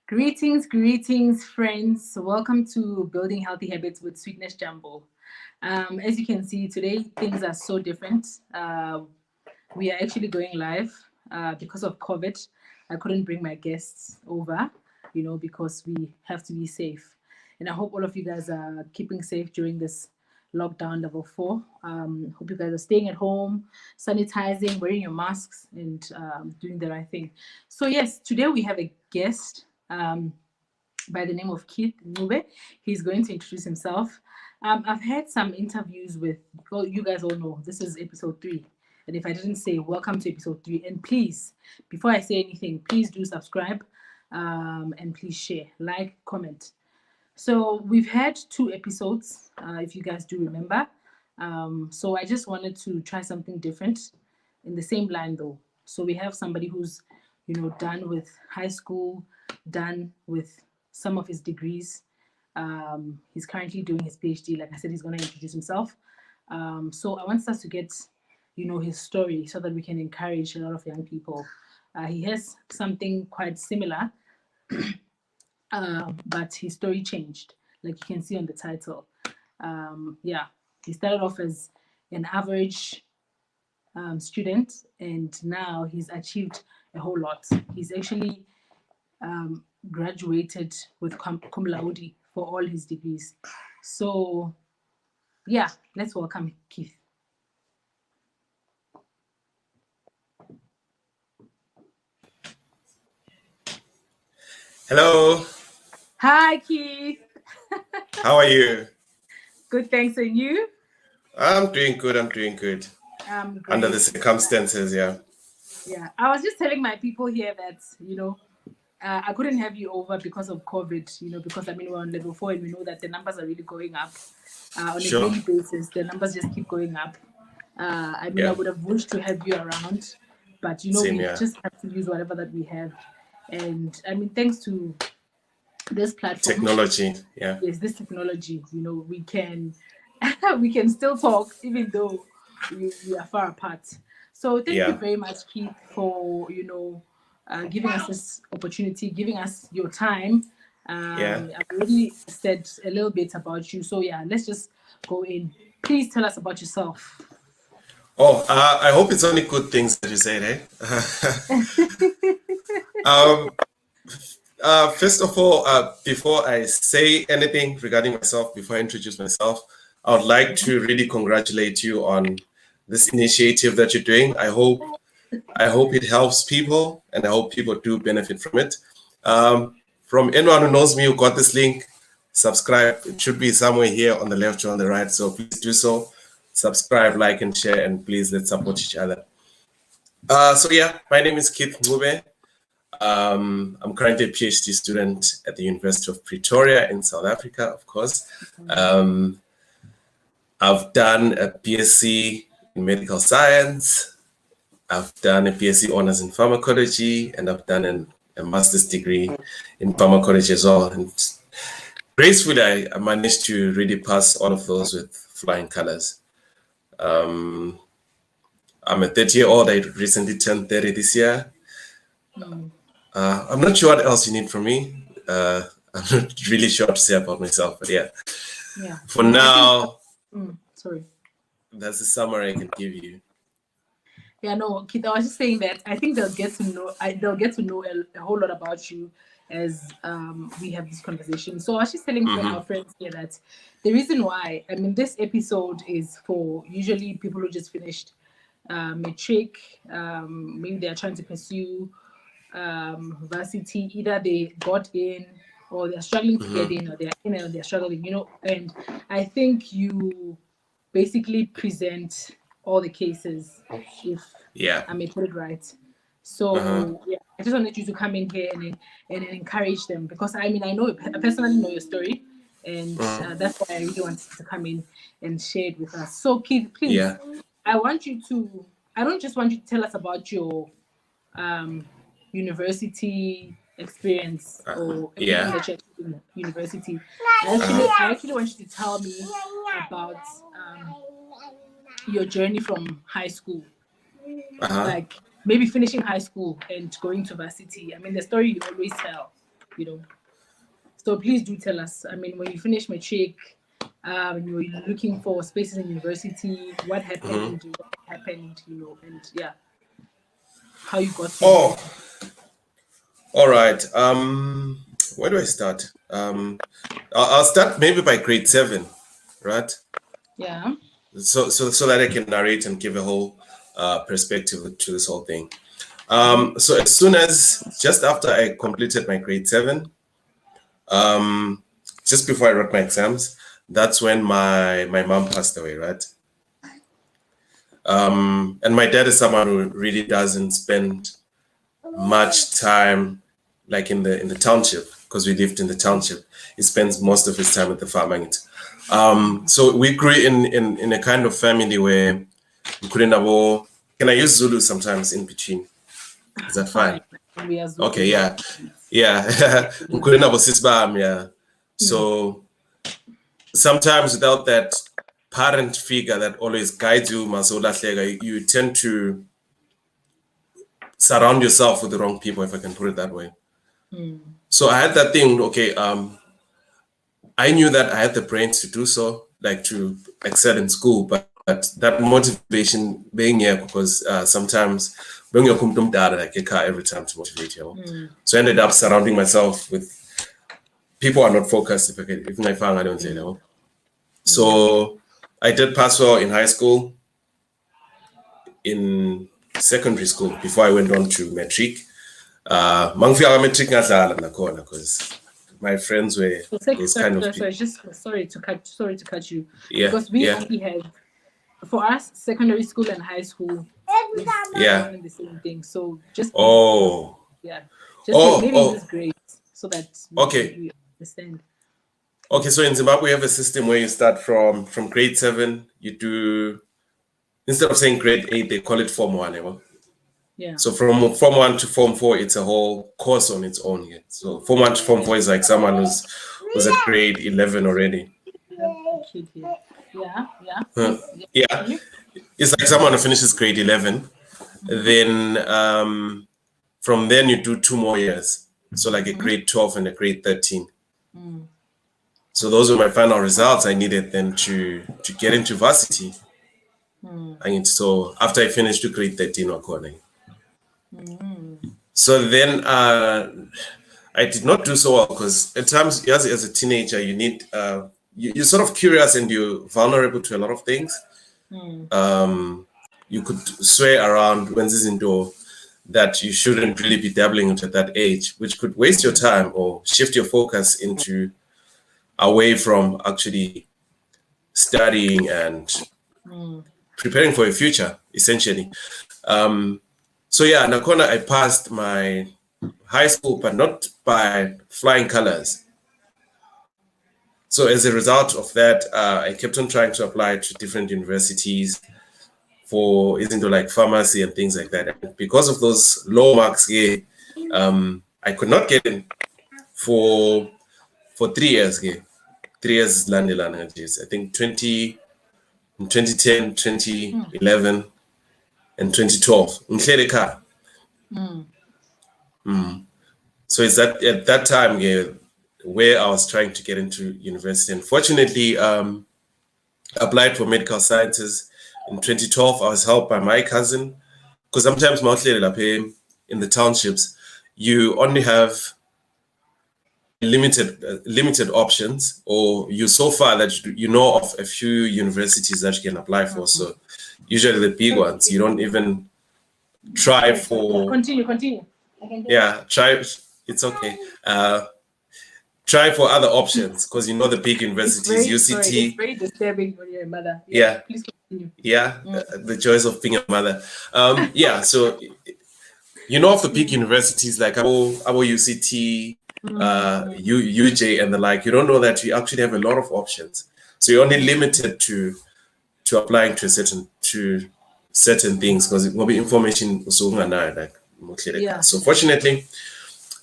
Greetings, friends. Welcome to Building Healthy Habits with Sweetness Jumbo. As you can see, today things are so different. We are actually going live because of COVID. I couldn't bring my guests over, because we have to be safe. And I hope all of you guys are keeping safe during this lockdown level 4. Hope you guys are staying at home, sanitizing, wearing your masks, and doing the right thing. So, yes, today we have a guest by the name of Keith Nube. He's going to introduce himself. I've had some interviews with, well, you guys all know, this is episode 3. And if I didn't say, welcome to episode 3. And please, before I say anything, please do subscribe and please share, like, comment. So we've had 2 episodes, if you guys do remember. So I just wanted to try something different in the same line though. So we have somebody who's, done with high school, done with some of his degrees. He's currently doing his PhD. Like I said, he's going to introduce himself. So I want us to get, his story so that we can encourage a lot of young people. He has something quite similar, but his story changed, like you can see on the title. He started off as an average student, and now he's achieved a whole lot. He's actually graduated with cum laude for all his degrees. So, let's welcome Keith. Hello. Hi, Keith. How are you? Good, thanks. And you? I'm doing good. Under the circumstances, yeah. Yeah, I was just telling my people here that, I couldn't have you over because of COVID, because we're on level 4 and we know that the numbers are really going up on a daily basis. The numbers just keep going up. I would have wished to have you around, but just have to use whatever that we have. And thanks to this platform, technology, yeah. Yes, this technology, we can we can still talk even though we are far apart. So thank you very much, Keith, for giving us this opportunity, giving us your time. I've already said a little bit about you, so let's just go in. Please tell us about yourself. I hope it's only good things that you said, eh? First of all, before I say anything regarding myself, before I introduce myself, I would like to really congratulate you on this initiative that you're doing. I hope it helps people, and I hope people do benefit from it. From anyone who knows me who got this link, subscribe. It should be somewhere here on the left or on the right, so please do so. Subscribe, like, and share, and please let's support each other. My name is Keith Ngube. I'm currently a PhD student at the University of Pretoria in South Africa, of course. I've done a BSc in medical science. I've done a BSc honors in pharmacology, and I've done a master's degree in pharmacology as well. And gracefully, I managed to really pass all of those with flying colors. I'm a 30-year-old. I recently turned 30 this year. I'm not sure what else you need from me. I'm not really sure what to say about myself, but yeah. For now, that's the summary I can give you. Yeah, no, Keith, I was just saying that I think they'll get to know a whole lot about you as we have this conversation. So I was just telling our friends here that the reason why, this episode is for usually people who just finished matric, maybe they're trying to pursue varsity, either they got in or they're struggling to get in, or they're in and they're struggling, and I think you basically present all the cases, if I may put it right. So I just wanted you to come in here and encourage them, because I personally know your story, and that's why I really wanted to come in and share it with us. So Keith, please, I don't just want you to tell us about your university experience or everything that you had in university. I actually want you to tell me about your journey from high school, like maybe finishing high school and going to varsity. The story you always tell. you know. So please do tell us. I mean, when you finish matric, you were looking for spaces in university. What happened? What happened? You know, and yeah, how you got to Oh, university. all right. Where do I start? I'll start maybe by grade 7, right? Yeah. So that I can narrate and give a whole perspective to this whole thing. So as soon as just after I completed my grade 7, just before I wrote my exams, that's when my mom passed away, right? And my dad is someone who really doesn't spend much time like in the township, because we lived in the township. He spends most of his time at the farming. So we grew in a kind of family where we couldn't have. Can I use Zulu sometimes in between? Is that fine? We are Zulu. Okay, yeah. We couldn't have sisbam, yeah. So sometimes without that parent figure that always guides you, you tend to surround yourself with the wrong people, if I can put it that way. So I had that thing, okay, I knew that I had the brains to do so, like to excel in school, but that motivation being here because sometimes when you're like a car every time to motivate you. So I ended up surrounding myself with people who are not focused, if I found I don't say no. So I did pass well in high school, in secondary school before I went on to matric. Mangifika matric ngadlala nakhona because my friends were those kind of people. Sorry to cut you. Yeah, Because we yeah, only have, for us, secondary school and high school is yeah. one and the same thing. So just Oh, yeah, maybe oh, use grades so that okay. we understand. Okay, so in Zimbabwe, we have a system where you start from grade 7. You do, instead of saying grade 8, they call it Form 1. Yeah. So from Form 1 to Form 4, it's a whole course on its own. Yeah. So Form 1 to Form 4 is like someone who's at grade 11 already. Yeah. Yeah, it's like someone who finishes grade 11. Then from then you do 2 more years. So like a grade 12 and a grade 13. So those were my final results. I needed then to get into varsity. And so after I finished to grade 13 so then I did not do so well because at times as a teenager you need you're sort of curious and you're vulnerable to a lot of things. You could swear around when this is indoor that you shouldn't really be dabbling into at that age, which could waste your time or shift your focus into away from actually studying and preparing for a future, essentially. So yeah, Nakona, I passed my high school, but not by flying colors. So as a result of that, I kept on trying to apply to different universities for into like pharmacy and things like that. And because of those low marks, I could not get in for 3 years. 3 years I think 2010, 2011, and 2012. So it's that at that time where I was trying to get into university. Unfortunately, applied for medical sciences in 2012. I was helped by my cousin because sometimes in the townships, you only have limited options, or you're so far that you know of a few universities that you can apply for. So usually the big ones, you don't even try for. Continue. Yeah, try. It's okay. Try for other options because you know the big universities, UCT. It's very disturbing when you're a mother. Yeah. Please continue. Yeah, the joys of being a mother. Yeah, so you know of the big universities like our UCT, UJ, and the like. You don't know that you actually have a lot of options. So you're only limited to applying to certain things because it will be information also like. Yeah. So fortunately,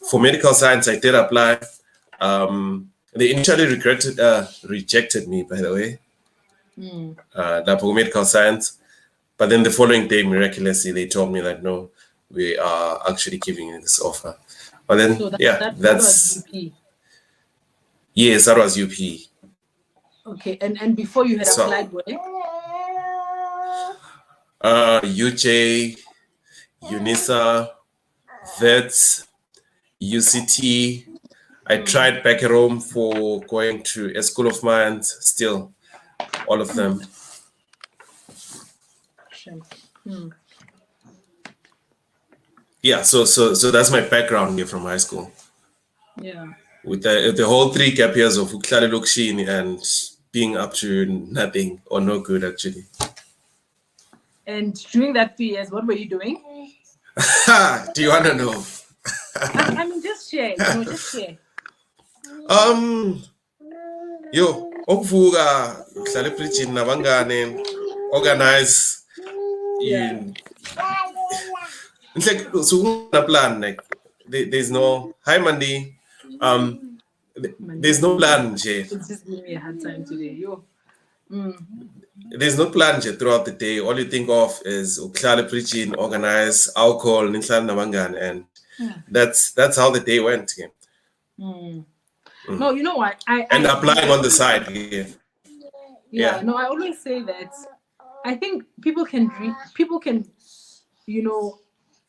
for medical science, I did apply. They initially rejected me, by the way, for medical science. But then the following day, miraculously, they told me that no, we are actually giving you this offer. But then, So that was that's UP. yes, that was UP. Okay, and before you had So, applied where? UJ, UNISA, VETS, UCT. I tried back at home for going to a school of mines. Still, all of them. Sure. Yeah, so that's my background here from high school. Yeah. With the whole 3 gap years of Uklale Lokshini and being up to nothing or no good actually. And during that 3 years, what were you doing? Do you wanna know? I mean, just share. Just share. Yo, okuvuka uhlala ebridgini nabangane, organize Yeah. you. It's like so plan like there's no hi Mandy. There's no plan, Jay. It's just giving me a hard time today. Yo. There's no plan throughout the day. All you think of is uklala preaching, organize, alcohol, and that's how the day went. No, you know what? And applying on the side. Yeah. No, I always say that I think people can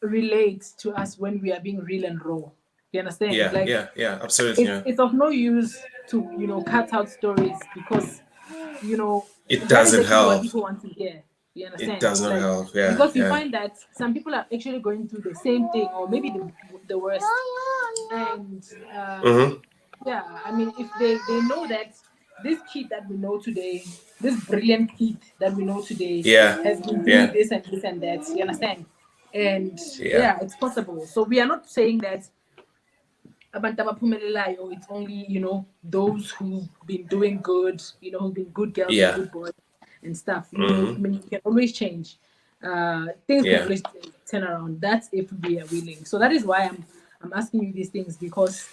relate to us when we are being real and raw. You understand? Yeah, absolutely. It's of no use to cut out stories because it that is doesn't actually what help. people want to hear. You understand? It does not help. Yeah. Because you find that some people are actually going through the same thing or maybe the worst. And yeah, I mean, if they know that this kid that we know today, this brilliant kid that we know today, has been doing this and this and that. You understand? And yeah, it's possible. So we are not saying that it's only those who've been doing good, who've been good girls and good boys and stuff. I mean, you can always change. Things can always turn around. That's if we are willing. So that is why I'm asking you these things because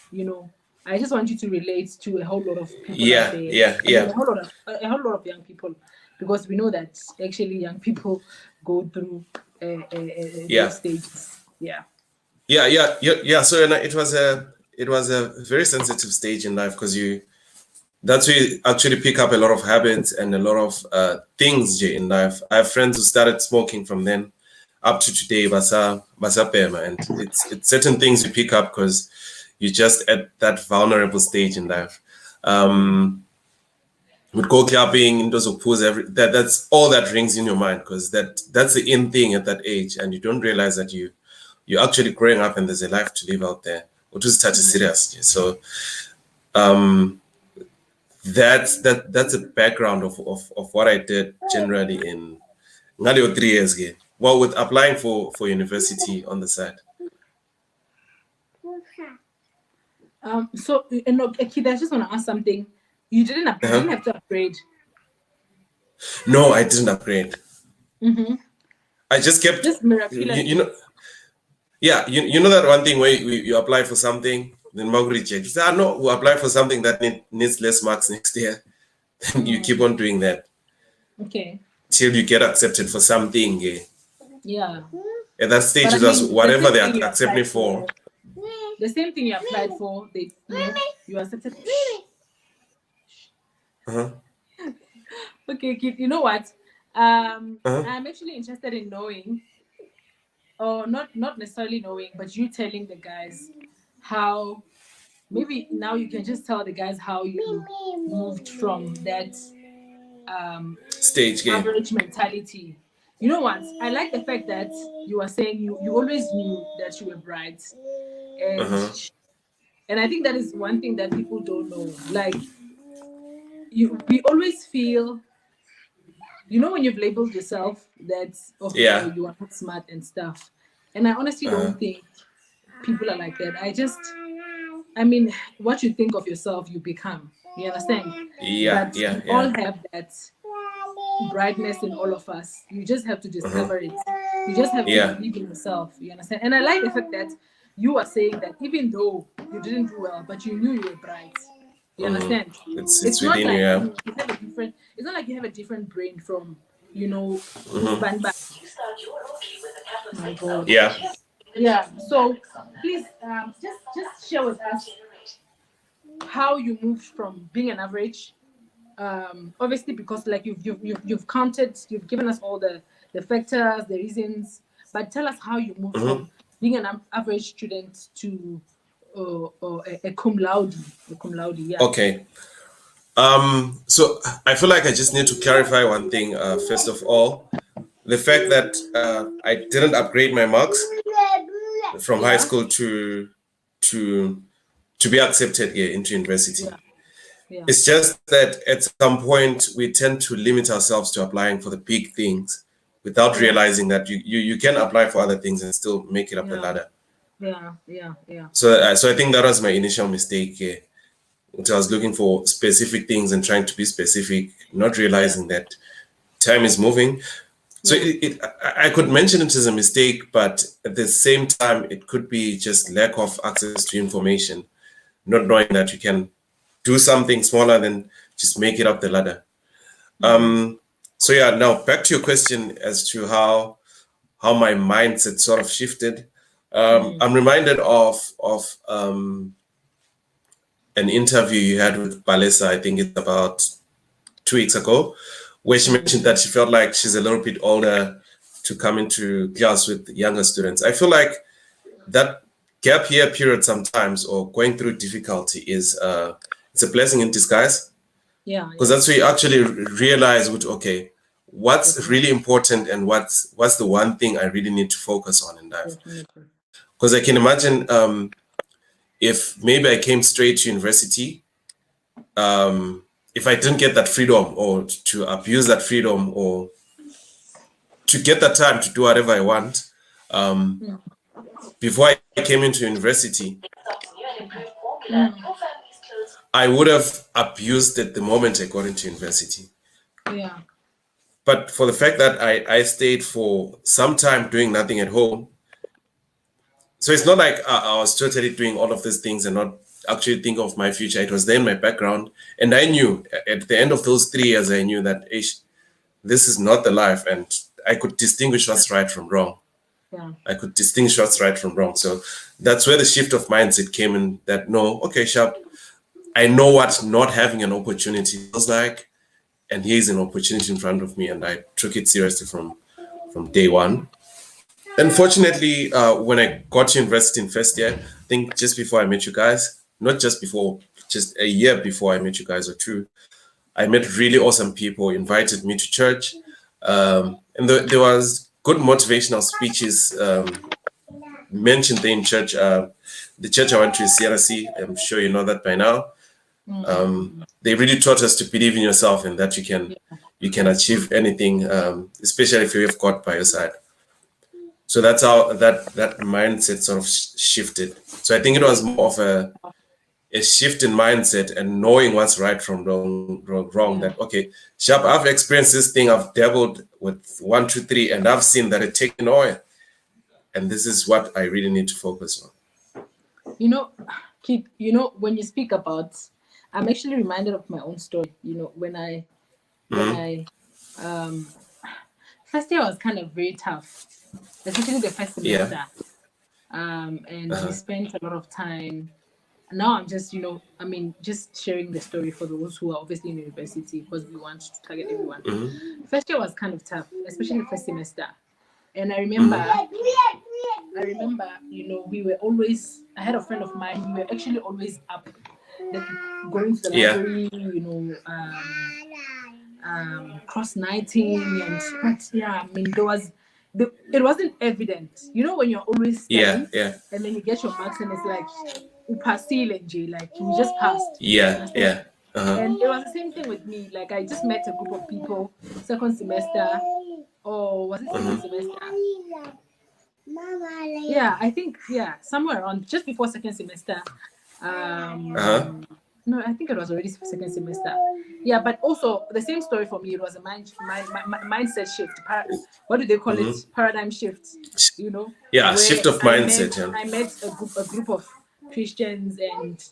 I just want you to relate to a whole lot of people out there. A whole lot of young people, because we know that actually young people go through those stages. Yeah. So it was a very sensitive stage in life because that's where you actually pick up a lot of habits and a lot of things in life. I have friends who started smoking from then up to today, and it's certain things you pick up because you're just at that vulnerable stage in life. With go clubbing, indoors of pools, that's all that rings in your mind because that's the in thing at that age, and you don't realize that you're actually growing up and there's a life to live out there, which is serious. So that's a background of what I did generally in 3 years again. Well, with applying for university on the side. So Kid, I just want to ask something. You didn't have to upgrade. No, I didn't upgrade. I just kept just miraculously. You know that one thing where you apply for something, then Mark reject. You say, no, we'll apply for something that needs less marks next year. Then you keep on doing that. Okay. Till you get accepted for something. Yeah. At that stage, it was whatever they accept me for. The same thing you applied for, you accepted. Okay, Kid, you know what? I'm actually interested in knowing, or not necessarily knowing, but you telling the guys how, maybe now you can just tell the guys how you moved from that stage average mentality. You know what? I like the fact that you are saying you always knew that you were bright. And I think that is one thing that people don't know. Like, we always feel, when you've labeled yourself that you are not smart and stuff. And I honestly don't think people are like that. I mean, what you think of yourself, you become. You understand? We all have that brightness in all of us. You just have to discover it. You just have to believe in yourself. You understand? And I like the fact that you are saying that even though you didn't do well, but you knew you were bright. You understand? It's not within like you. You have a different. It's not like you have a different brain from, My God. Yeah. Yeah. So please, just share with us how you moved from being an average. Obviously, because like you've counted, you've given us all the factors, the reasons, but tell us how you moved Mhm. from being an average student to a cum laude, yeah. Okay. So I feel like I just need to clarify one thing. First of all, the fact that I didn't upgrade my marks from high Yeah, school to to be accepted here into university. yeah, yeah, It's just that at some point we tend to limit ourselves to applying for the big things without yeah, realizing that you can apply for other things and still make it up the yeah, ladder. yeah, yeah, yeah, So I think that was my initial mistake here. I was looking for specific things and trying to be specific, not yeah, realizing that time is moving. So yeah, I could mention it as a mistake, but at the same time, it could be just lack of access to information, not knowing that you can do something smaller than just make it up the ladder. mm, So yeah, now back to your question as to how my mindset sort of shifted. mm, I'm reminded of an interview you had with Balesa. I think it's about 2 weeks ago, where she mentioned mm, that she felt like she's a little bit older to come into class with younger students. I feel like that gap year period sometimes, or going through difficulty, is it's a blessing in disguise, yeah, because yeah, that's where you actually realize, okay, what's definitely, really important and what's the one thing I really need to focus on in life. definitely, Because I can imagine, if maybe I came straight to university, if I didn't get that freedom, or to abuse that freedom, or to get that time to do whatever I want, mm, before I came into university, mm, I would have abused it the moment I got into university. yeah, But for the fact that I stayed for some time doing nothing at home, so it's not like I was totally doing all of these things and not actually think of my future. It was there in my background. And I knew at the end of those 3 years, I knew that this is not the life. And I could distinguish what's right from wrong. yeah, I could distinguish what's right from wrong. So that's where the shift of mindset came in, that no, okay, Sharp, I know what not having an opportunity feels like. And here's an opportunity in front of me. And I took it seriously from day one. Unfortunately, when I got to university in first year, I think just before I met you guys, not just before, just a year before I met you guys or two, I met really awesome people, invited me to church. And there was good motivational speeches mentioned there in church. The church I went to is CRC. I'm sure you know that by now. mm, mm, They really taught us to believe in yourself and that yeah, you can achieve anything, especially if you have God by your side. So that's how that mindset sort of shifted. So I think it was more of a shift in mindset and knowing what's right from wrong. yeah. That okay, Sharp, I've experienced this thing, I've dabbled with 1, 2, 3, and I've seen that it taken oil. And this is what I really need to focus on. You know, Keith, when you speak about, I'm actually reminded of my own story. When Mhm. I, um, first year was kind of very tough, especially the first Yeah. semester. And we Uh-huh. spent a lot of time. Now I'm just, just sharing the story for those who are obviously in university because we want to target everyone. Hmm. First year was kind of tough, especially the first semester. And Hmm. we were always, I had a friend of mine, we were actually always up, like going to the Yeah. library, cross nighting, but yeah, I mean, it wasn't evident. When you're always Yeah. studying Yeah. and then you get your marks and it's like, upasile nje, like you just passed, you Yeah. understand? Yeah. Uh-huh. And it was the same thing with me. Like I just met a group of people, second semester, or was it second Hmm. semester? Yeah, I think yeah, somewhere around just before second semester. Uh-huh. No, I think it was already second semester. Yeah, but also the same story for me. It was a mindset shift. What do they call it? Hmm. Paradigm shift. You know, Yeah. where Shift of mindset. Yeah. I met a group of Christians, and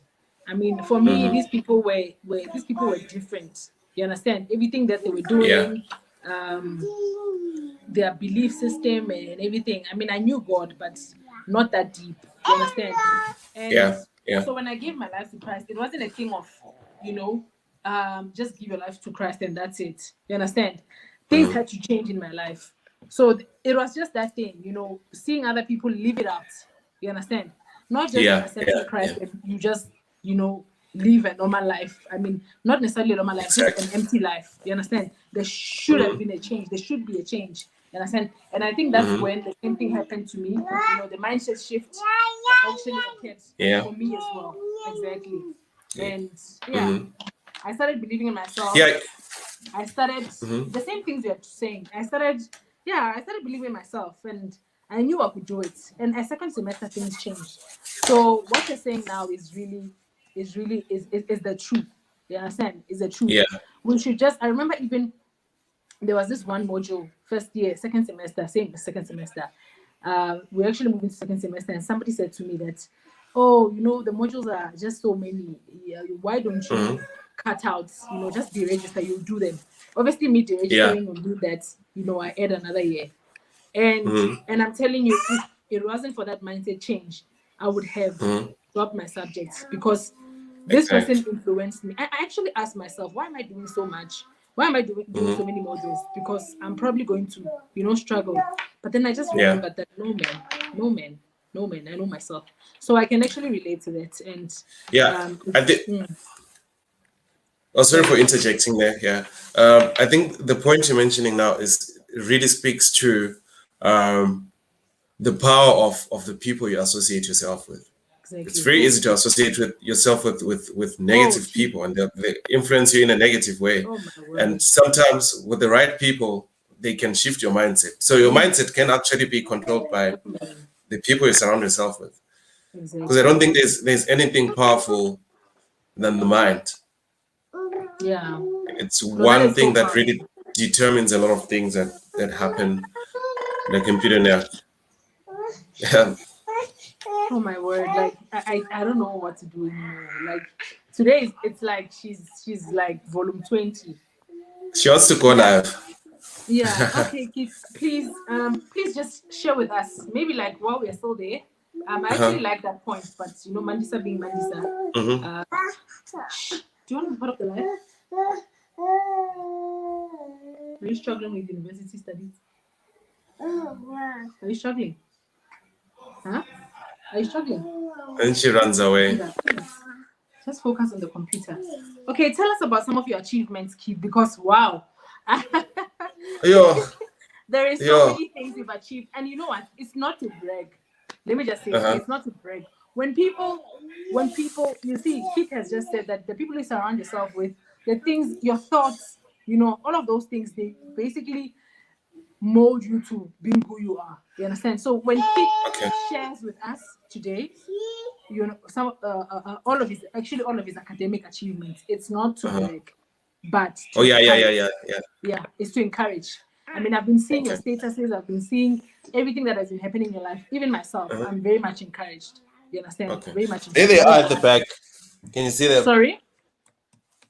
I mean, for me, Hmm. these people were different. You understand everything that they were Yeah. doing. Um, their belief system and everything. I mean, I knew God, but not that deep. You understand? And Yeah. Yeah. so when I gave my life to Christ, it wasn't a thing of, you know, just give your life to Christ and that's it. You understand? Things Mm-hmm. had to change in my life. So it was just that thing, you know, seeing other people live it out. You understand? Not just Yeah. accepting Yeah. Christ Yeah. and you just, you know, live a normal life. I mean, not necessarily a normal life, just Exactly. an empty life. You understand? There should have been a change. There should be a change. You understand? And I think that's Mm-hmm. when the same thing happened to me. You know, the mindset shift actually occurred Yeah. for me as well. Exactly. Yeah. And yeah, Mm-hmm. I started believing in myself. Yeah. I started Mm-hmm. the same things you're saying. I started believing in myself and I knew I could do it. And a second semester things changed. So what you're saying now is the truth. You understand? Is the truth. Yeah. We should just I remember even there was this one module, first year, second semester, same second semester. We're actually moving to second semester, and somebody said to me that, oh, you know, the modules are just so many. Yeah, why don't Mm-hmm. you cut out, you know, just deregister, you'll do them. Obviously, me Yeah. deregistering will do that, you know, I add another year. And Mm-hmm. and I'm telling you, if it wasn't for that mindset change, I would have Mm-hmm. dropped my subjects because this Exactly. person influenced me. I actually asked myself, why am I doing so much? Why am I doing Mm-hmm. so many modules? Because I'm probably going to, you know, struggle. But then I just Yeah. remembered that no man, no man, I know myself. So I can actually relate to that. And Yeah. I think. mm, Oh, sorry sorry. for interjecting there. Yeah. I think the point you're mentioning now is really speaks to um, the power of the people you associate yourself with. It's Exactly. very Oh, easy to associate with yourself with oh, negative gee. people, and they influence you in a negative way. Oh my And word. sometimes with the right people, they can shift your mindset. So your Yes. mindset can actually be controlled by Oh, man. the people you surround yourself with. Because I Exactly. don't think there's anything powerful than the mind. Yeah. It's No, that one is so thing that powerful. really determines a lot of things that happen in a computer now. Yeah. Oh my word! Like I don't know what to do anymore. Like today, it's like she's like volume 20. She wants to go Yeah, live. yeah. Okay, Keith, please just share with us. Maybe like while we're still there. I actually Uh-huh. like that point, but you know, Mandisa being Mandisa. Mm-hmm. Uh, do you want to be part of the life? Are you struggling with university studies? Are you struggling? Huh? Are you struggling? And she runs away. Yeah, please. Just focus on the computer. Okay, tell us about some of your achievements, Keith, because wow. Yo, There is so yo. many things you've achieved. And you know what? It's not to brag. Let me just say that Uh-huh. it's not to brag. When people, you see, Keith has just said that the people you surround yourself with, the things, your thoughts, you know, all of those things, they basically mold you to being who you are. You understand? So when Keith Okay. shares with us today, you know, some all of his academic achievements, it's not to Uh-huh. brag, but Oh to yeah, yeah, yeah, encourage. yeah, yeah. Yeah, it's to encourage. I mean, I've been seeing your Okay. statuses, I've been seeing everything that has been happening in your life, even myself. Uh-huh. I'm very much encouraged. You understand? Okay. Very much There they encouraged. are at the back. Can you see them? Sorry.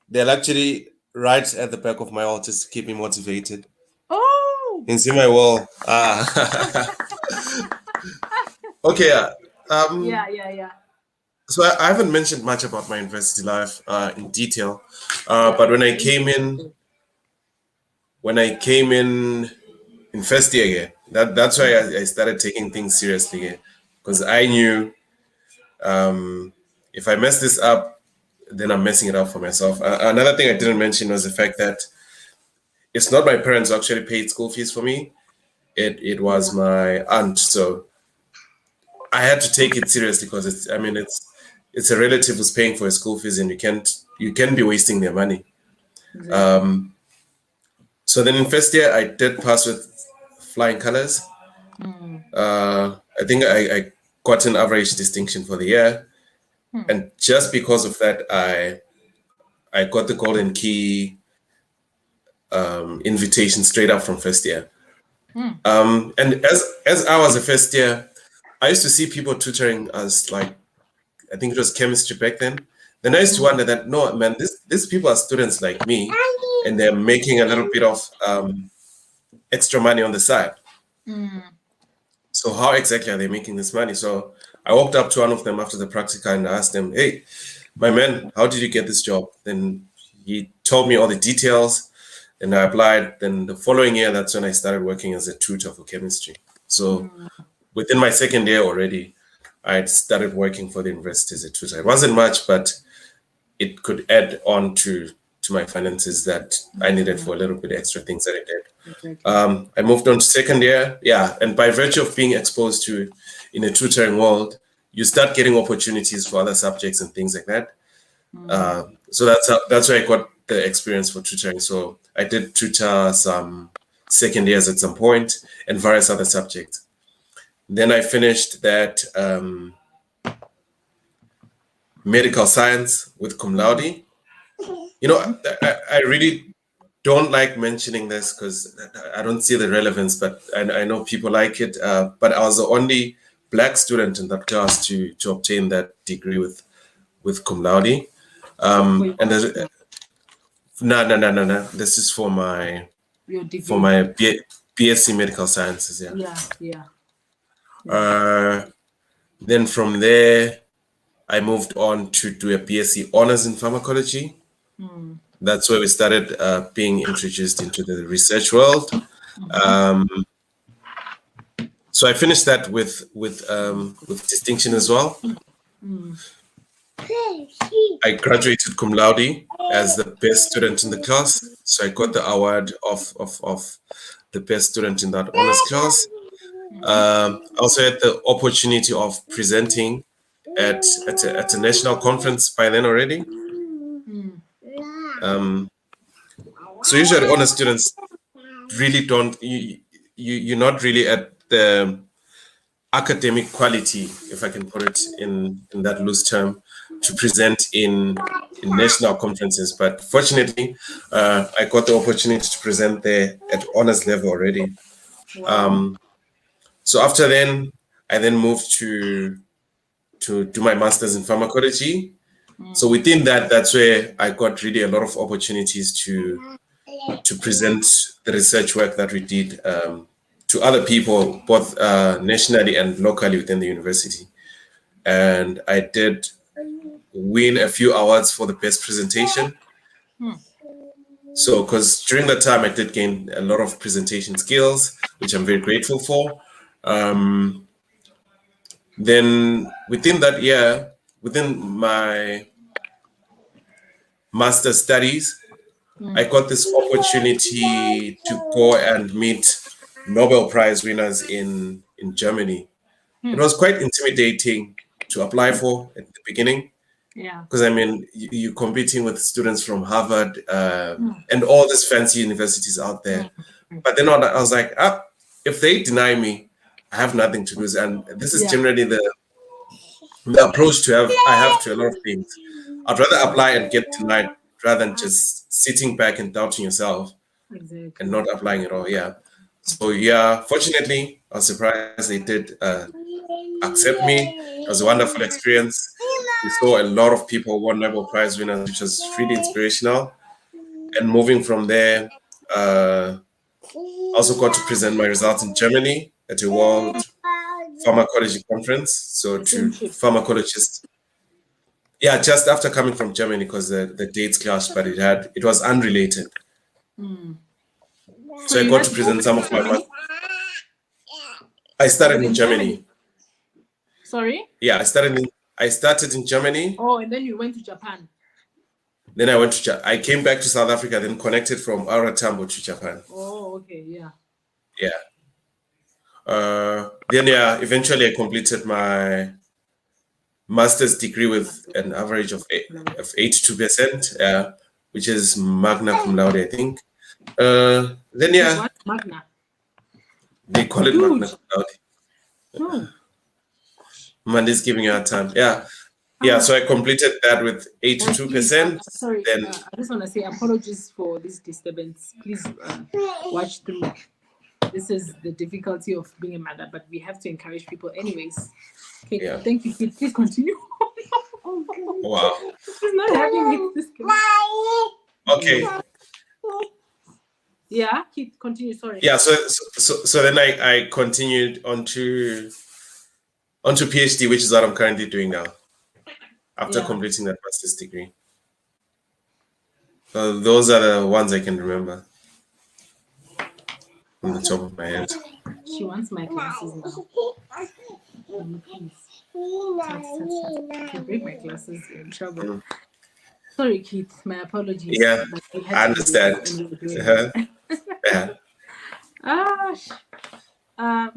They're actually right at the back of my wall just to keep me motivated. Oh. Can you see my wall? Ah. Okay. Yeah, yeah, yeah, So I haven't mentioned much about my university life in detail, yeah. but when I came in first year, yeah, that's why I started taking things seriously, yeah, because I knew if I mess this up, then I'm messing it up for myself. Another thing I didn't mention was the fact that it's not my parents who actually paid school fees for me. It was Yeah. my aunt, so I had to take it seriously because it's a relative who's paying for his school fees, and you can be wasting their money. Exactly. So then in first year, I did pass with flying colors. Mm. I think I got an average distinction for the year, and just because of that, I got the golden key invitation straight up from first year. Mm. And as I was a first year, I used to see people tutoring us like I think it was chemistry back then. Then I used to wonder that no man, these people are students like me, and they're making a little bit of extra money on the side. Mm. So how exactly are they making this money? So I walked up to one of them after the practical and asked them, "Hey, my man, how did you get this job?" Then he told me all the details, and I applied. Then the following year, that's when I started working as a tutor for chemistry. So within my second year already, I had started working for the university as a tutor. It wasn't much, but it could add on to my finances that I needed for a little bit extra things that I did. Exactly. I moved on to second year, yeah, and by virtue of being exposed to in a tutoring world, you start getting opportunities for other subjects and things like that. So that's where I got the experience for tutoring. So I did tutor some second years at some point and various other subjects. Then I finished that medical science with cum laude. You know, I really don't like mentioning this because I don't see the relevance, but I know people like it. But I was the only black student in that class to obtain that degree with cum laude. For your And there's, master, no. This is your for degree. my BSc medical sciences. Yeah. Yeah, yeah, yeah. Uh, then from there, I moved on to do a BSc honors in pharmacology. That's where we started being introduced into the research world. So I finished that with distinction as well. I graduated cum laude as the best student in the class. So I got the award of the best student in that honors class. I also had the opportunity of presenting at a national conference by then already. So usually honors students really don't you're not really at the academic quality, if I can put it in that loose term, to present in national conferences. But fortunately, I got the opportunity to present there at honors level already. Wow. So after then, I then moved to do my master's in pharmacology. So within that, that's where I got really a lot of opportunities to present the research work that we did to other people, both nationally and locally within the university. And I did win a few awards for the best presentation. So, because during that time, I did gain a lot of presentation skills, which I'm very grateful for. Then within that year, within my master's studies, I got this opportunity to go and meet Nobel Prize winners in Germany. It was quite intimidating to apply for at the beginning Yeah. because I mean you're competing with students from Harvard and all these fancy universities out there. But then I was like, if they deny me, I have nothing to lose, and this is Yeah. generally the approach I have to a lot of things. I'd rather apply and get denied rather than just sitting back and doubting yourself and Exactly. not applying at all. Yeah. So yeah, fortunately, I was surprised they did accept me. It was a wonderful experience. We saw a lot of people won Nobel Prize winners, which was really inspirational. And moving from there, also got to present my results in Germany at a World Pharmacology Conference. So The same to ship. pharmacologists, yeah, just after coming from Germany because the dates clashed, but it was unrelated. So So I you got had to to go present back some to of my. Germany? I Was started it in in Germany? Germany. Sorry? Yeah, I started in Germany. Oh, and then you went to Japan. Then I came back to South Africa, then connected from Aratambo to Japan. Oh, okay, yeah. Yeah. Then yeah, eventually I completed my master's degree with an average of 82%, which is magna cum laude, I think. Then Which is yeah, what? Magna. they call it magna Huge. cum laude. No. Mandy's giving you a hard time. Yeah. Yeah, Ah, so I completed that with please, 82%. sorry. Then I just want to say apologies for this disturbance. Please watch through. This is the difficulty of being a mother, but we have to encourage people anyways. Okay, yeah. thank you, kid. Please continue. Wow. She's not happy with this. Okay. Yeah, Keith, continue. Sorry. Yeah, so then I continued onto PhD, which is what I'm currently doing now after completing that master's degree. So those are the ones I can remember on the top of my head. She wants my glasses now. If you break my glasses, you're in trouble. Sorry, Keith. My apologies. Yeah, But we had I to do understand. this and we're doing it. Yeah.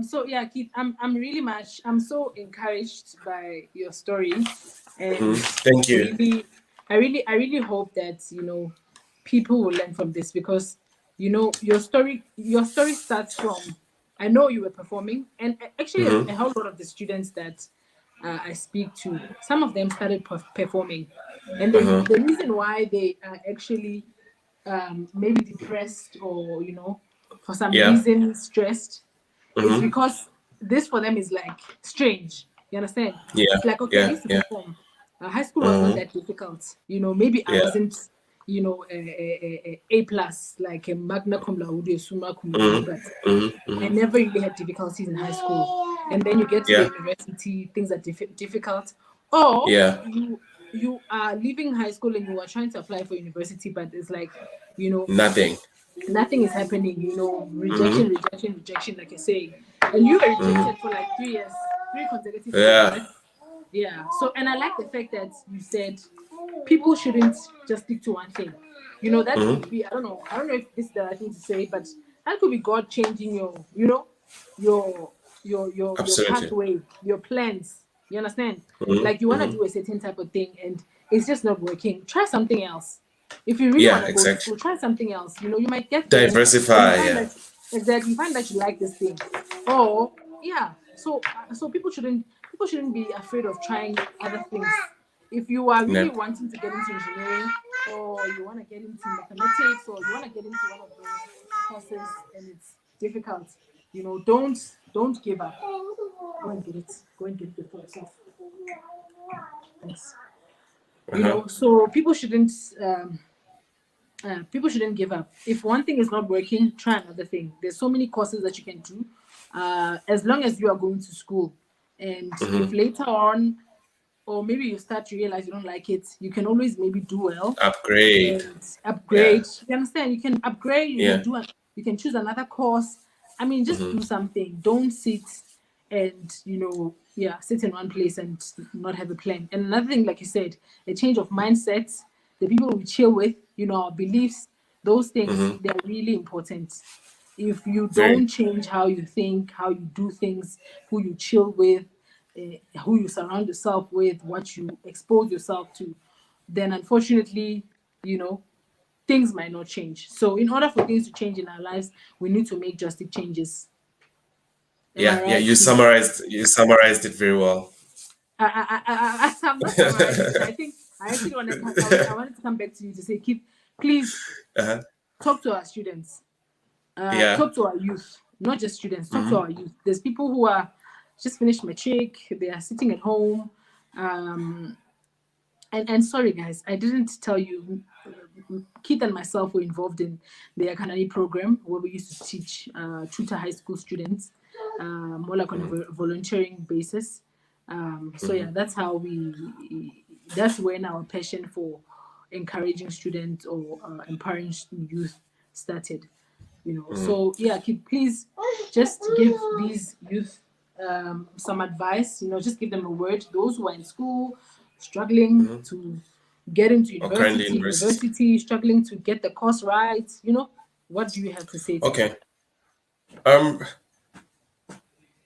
So yeah, Keith, I'm so encouraged by your story, and Thank you. I really hope that people will learn from this, because your story starts from, I know you were performing, and actually a whole lot of the students that I speak to, some of them started performing, and the reason why they are actually maybe depressed, or for some Yeah. reason stressed, is because this for them is like strange. You understand? Yeah. It's like, okay, I used to Yeah. perform. High school was not that difficult. Maybe I Yeah. wasn't, A plus, like a magna cum laude, a summa cum laude, but I never really had difficulties in high school. And then you get to the university, things are difficult. Or Yeah. you are leaving high school and you are trying to apply for university, but it's like, Nothing. nothing is happening. Rejection, like I say. And you were rejected for like 3 years, 3 consecutive years, Yeah. right? Yeah. So, and I like the fact that you said people shouldn't just stick to one thing. That could be, I don't know if this is the right thing to say, but that could be God changing your Absolutely. pathway, your plans. You understand? Like you want to do a certain type of thing and it's just not working. Try something else. If you really want to go to Exactly. school, try something else. You might get there and Diversify. you find Yeah. that exactly you find that you like this thing. Or yeah, so people shouldn't be afraid of trying other things. If you are really wanting to get into engineering, or you want to get into mathematics, or you want to get into one of those courses and it's difficult, don't give up. Go and get it. Go and get it for yourself. Thanks. So people shouldn't give up. If one thing is not working, try another thing. There's so many courses that you can do, as long as you are going to school. And if later on, or maybe you start to realize you don't like it, you can always maybe do well. Upgrade. And upgrade. Yeah. You understand? You can upgrade. You can you can choose another course. I mean, just do something. Don't sit and sit in one place and not have a plan. And another thing, like you said, a change of mindset. The people we chill with, our beliefs, those things, they're really important. If you don't change how you think, how you do things, who you chill with, who you surround yourself with, what you expose yourself to, then unfortunately, things might not change. So in order for things to change in our lives, we need to make drastic changes. Yeah. You summarized it very well. I'm not summarizing it. I think I actually wanted to come back to you to say, Keith, please talk to our students. Talk to our youth, not just students. Talk to our youth. There's people who are just finished matric. They are sitting at home. And sorry, guys, I didn't tell you. Keith and myself were involved in the Akanani program where we used to teach tutor high school students, more like on a volunteering basis. So yeah, that's how that's when our passion for encouraging students or empowering youth started. So yeah, Keith, please just give these youth some advice. Just give them a word. Those who are in school, struggling to get into university, struggling to get the course right. What do you have to say to them? Okay.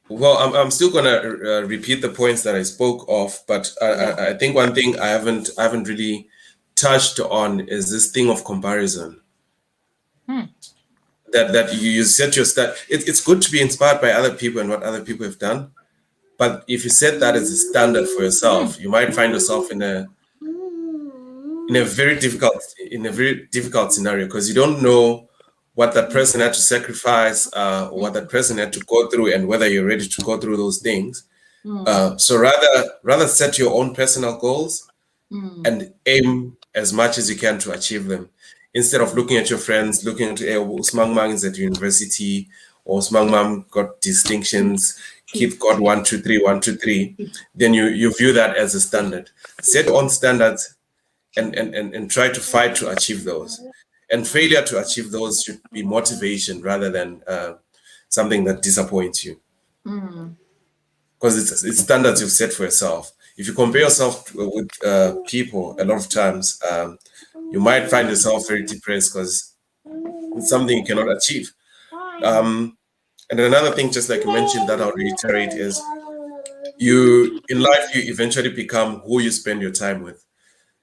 Well, I'm still gonna repeat the points that I spoke of, but I think one thing I haven't really touched on is this thing of comparison. That you set your it's good to be inspired by other people and what other people have done, but if you set that as a standard for yourself, you might find yourself in a very difficult scenario, because you don't know what that person had to sacrifice, or what that person had to go through, and whether you're ready to go through those things. So rather set your own personal goals and aim as much as you can to achieve them. instead of looking at your friends, looking at Smang Mang is at university, or Smang Mang got distinctions, Keith got 1, 2, 3, 1, 2, 3, then you view that as a standard. Set on standards and try to fight to achieve those. And failure to achieve those should be motivation rather than something that disappoints you. Because it's standards you've set for yourself. If you compare yourself with people, a lot of times you might find yourself very depressed because it's something you cannot achieve. And another thing, just like you mentioned, that I'll reiterate is in life, you eventually become who you spend your time with.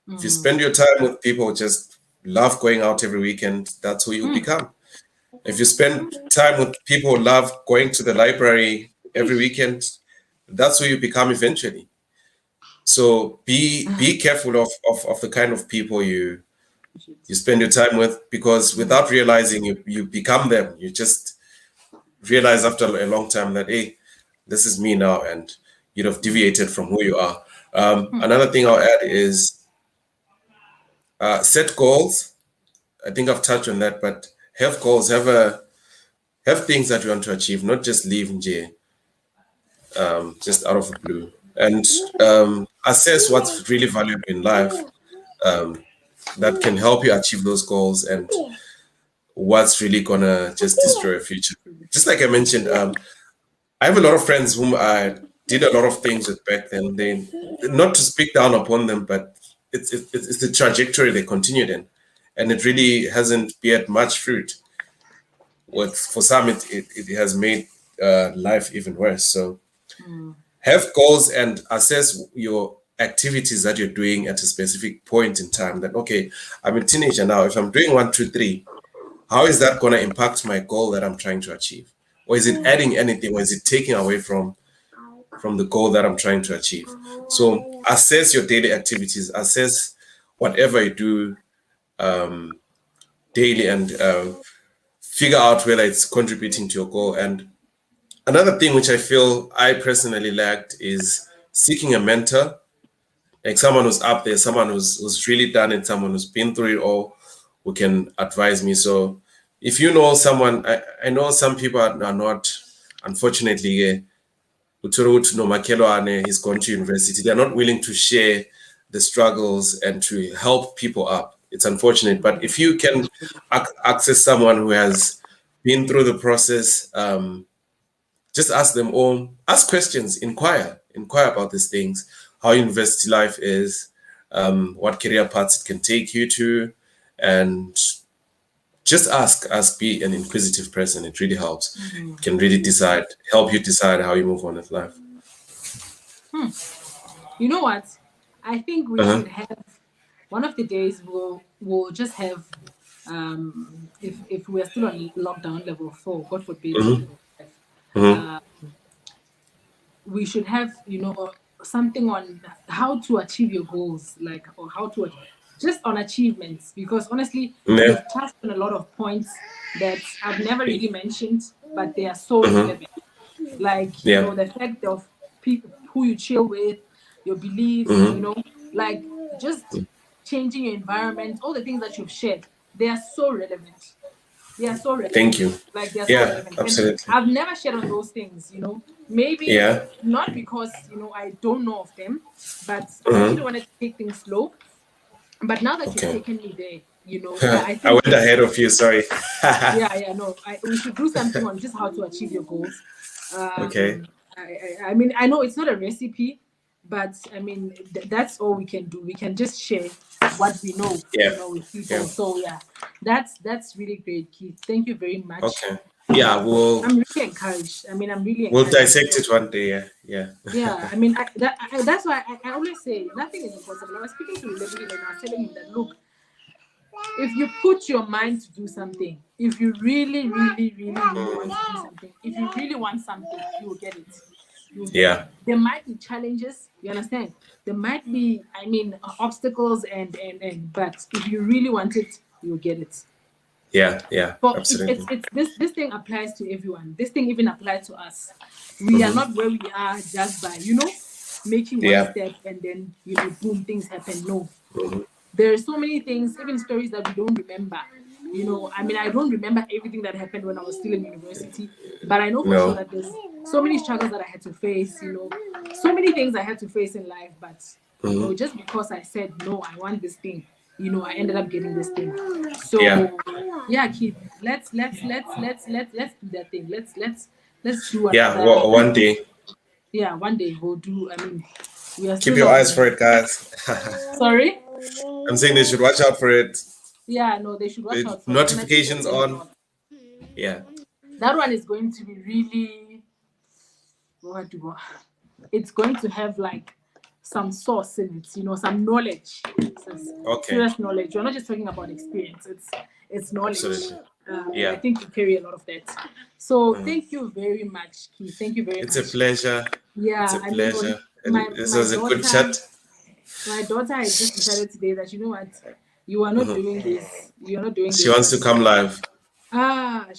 If you spend your time with people who just love going out every weekend, that's who you become. If you spend time with people who love going to the library every weekend, that's who you become eventually. So be careful of the kind of people you spend your time with, because without realizing you become them. You just realize after a long time that, hey, this is me now, and you'd have deviated from who you are. Another thing I'll add is set goals. I think I've touched on that, but have goals, have things that you want to achieve, not just leave just out of the blue, and assess what's really valuable in life that can help you achieve those goals, and what's really gonna just destroy your future. Just like I mentioned, I have a lot of friends whom I did a lot of things with back then. They, not to speak down upon them, but it's the trajectory they continued in, and it really hasn't beared much fruit. For some, it has made life even worse. So have goals and assess your activities that you're doing at a specific point in time. That, okay, I'm a teenager now. If I'm doing 1, 2, 3, how is that going to impact my goal that I'm trying to achieve? Or is it adding anything, or is it taking away from the goal that I'm trying to achieve? So assess your daily activities, assess whatever you do daily, and figure out whether it's contributing to your goal. And another thing which I feel I personally lacked is seeking a mentor, like someone who's up there, someone who's really done it, someone who's been through it all, who can advise me. So if you know someone, I know some people are not, unfortunately, he's gone to university. They're not willing to share the struggles and to help people up. It's unfortunate, but if you can access someone who has been through the process, just ask them, or ask questions, inquire about these things, how university life is, what career paths it can take you to, and just ask, be an inquisitive person. It really helps. It can really help you decide how you move on with life. You know what? I think we should have one of the days we'll just have if we're still on lockdown level 4, God forbid, level 5, we should have, something on how to achieve your goals, like, or how to just on achievements, because honestly, we've touched on a lot of points that I've never really mentioned, but they are so relevant. Like, the fact of people who you chill with, your beliefs, like just changing your environment, all the things that you've shared, they are so relevant. They are so relevant. Thank you. Like, they're so relevant. Absolutely. And I've never shared on those things, maybe not because, I don't know of them, but I actually wanted to take things slow. But now that you've taken me there, I think I went ahead of you, sorry. no, we should do something on just how to achieve your goals. Okay. I mean, I know it's not a recipe, but I mean, that's all we can do. We can just share what we know, with people. So that's really great, Keith. Thank you very much. Okay. Yeah, I'm really encouraged. I mean, I'm really encouraged. We'll dissect it one day. Yeah. I mean, that's why I always say nothing is impossible. I was speaking to Lebri and I was telling him that, look, if you put your mind to do something, if you really, really, really, really want to do something, if you really want something, you will get it. There might be challenges, you understand? There might be, obstacles and but if you really want it, you'll get it. But Absolutely. It's this thing applies to everyone. This thing even applies to us. We are not where we are just by, making one step and then, boom, things happen. No. there are so many things, even stories that we don't remember. You know, I mean, I don't remember everything that happened when I was still in university, but I know for sure No. that there's so many struggles that I had to face, you know, so many things I had to face in life. But, you know, just because I said, no, I want this thing, you know, I ended up getting this thing. Yeah. So, yeah, kid, let's do that thing. Let's do Yeah. another. One day. Yeah, one day we'll do. I mean, we are Keep still your not. eyes for it, guys. Sorry. I'm saying they should watch out for it. Yeah, no, they should watch The out for it, and I think notifications they're doing a on. lot. Yeah. That one is going to be really what do it's going to have like some source in it, you know, some knowledge, Okay. serious knowledge. You're not just talking about experience; it's knowledge. Absolutely. And I Yeah. think you carry a lot of that. So thank you very much, Keith. Thank you very It's a much. pleasure. It's Yeah, a I mean, pleasure. And my this my was a good daughter, chat. my daughter has just decided today that you know what, you are not doing this. You are not doing She this. wants to come live.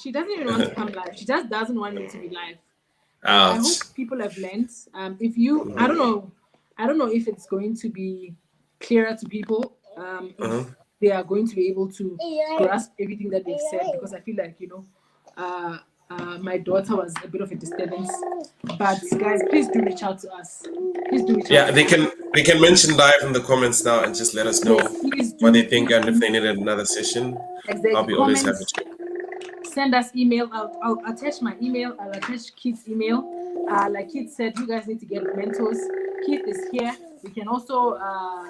She doesn't even want to come live. She just doesn't want me to be live. I hope Ouch. people have learned. If you, I don't know if it's going to be clearer to people. If they are going to be able to grasp everything that they've said, because I feel like you know, my daughter was a bit of a disturbance. But guys, please do reach out to us. Please do reach out Yeah, to us. they can mention live in the comments now and just let us know Yes, please what do. they think Please and if do. they need another session. I'll Exactly. be always happy Comments. to. Send us email. I'll attach my email. I'll attach Keith's email. Like Keith said, you guys need to get mentors. Keith is here. We can also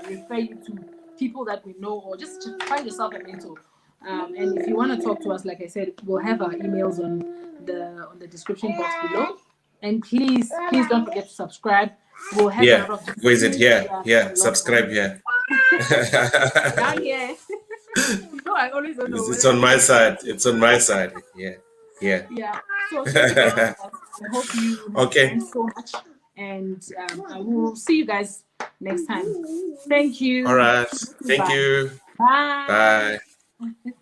refer you to people that we know, or just find yourself a mentor. And if you want to talk to us, like I said, we'll have our emails on the description box below. And please don't forget to subscribe. We'll have a Yeah. lot of Where is it? Here. yeah, Here. a lot Subscribe here. down here. You know, I always don't know It's whether on it's my down here. side. It's on my side. Yeah. Yeah. Yeah. So thank you very much, guys. I hope you have Okay. learned so much, and I will see you guys next time. Thank All you. right. Thank Bye. you. Bye. Bye.